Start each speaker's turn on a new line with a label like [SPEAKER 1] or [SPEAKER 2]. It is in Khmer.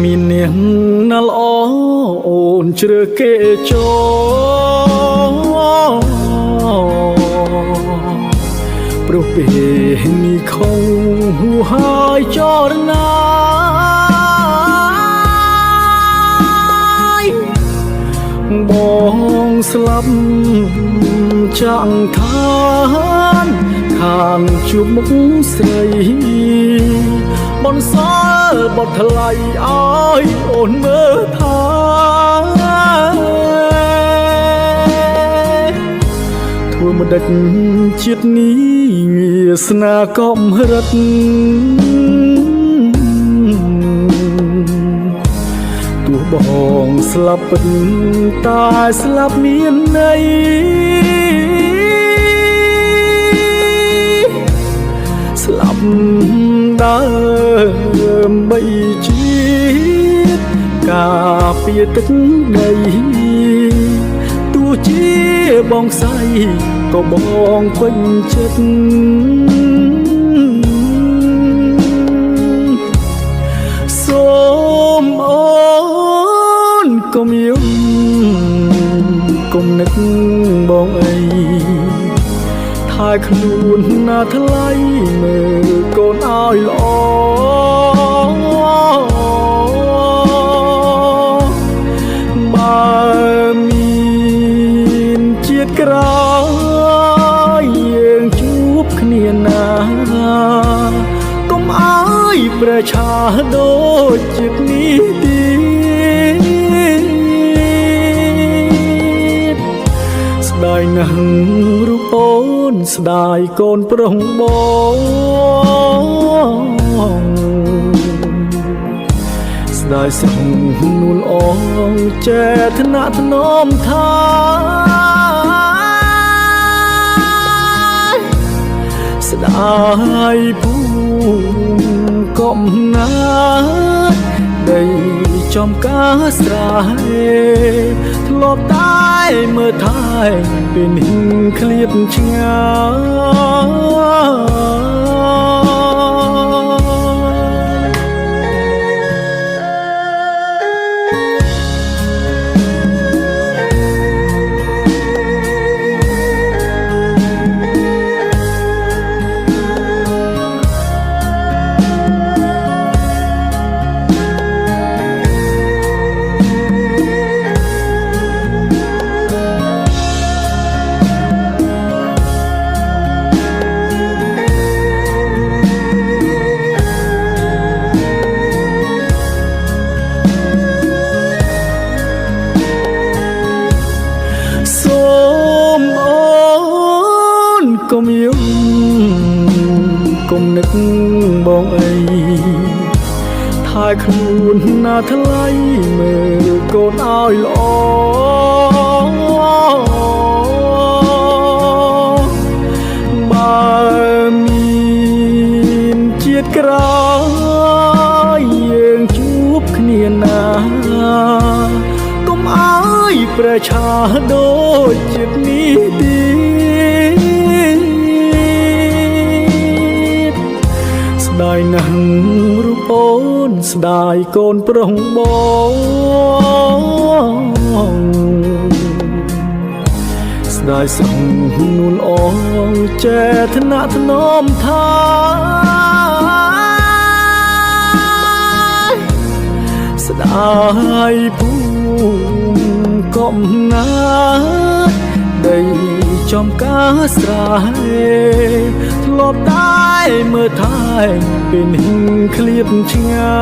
[SPEAKER 1] មាននាងណាល្អអូនជ្រើគេចូលព្រោះពេលនេះខំហួហើយចរណាបងស្លាប់ចាក់ខានខានជួបមុខស្រីបនសល់បត់ថ្លៃឲ្យអូនមើលថាធ្វើមិនដេចជាតិនេះវាសនាកំរិតទោះបងស្លាប់ពិតតែស្លាប់មានន័យស្លាប់ដើម្បីជាតិការពារទឹកដីទោះជាបងស្រីក៏បងពេញចិត្តសូមអូនកុំយំកុំនឹកបងអីថែខ្លួនណាថ្លៃមើលកូនឲ្យល្អបើមានជាតិក្រោយយើងជួបគ្នាណាកុំឲ្យប្រឆាដូចជាតិនេះទៀតស្ដាយណាស់រូបអូនស្ដាយកូនប្រុសបងស្ដាយស្រងនួលអងចេតនាធ្នមថាស្ដាយភូមិកំណាដីចំការស្រែធ្លាប់តែមើលថែពេលនេះឃ្លាតឆ្ងាកុំយំកុំនឹកបងអីថែខ្លួនណាថ្លៃមើលកូនឲ្យល្អបើមានជាតិក្រោយយើងជួបគ្នាណាកុំឲ្យប្រឆាដូចជាតិនេះទៀតស្ដាយណាស់រូបអូនស្ដាយកូនប្រុសបងស្ដាយស្រងនួលអងចេតនាធ្នមថាស្ដាយភូមិកំណាដីចំការស្រែធ្លាប់តែមើលថែពេលនេះឃ្លាតឆ្ងា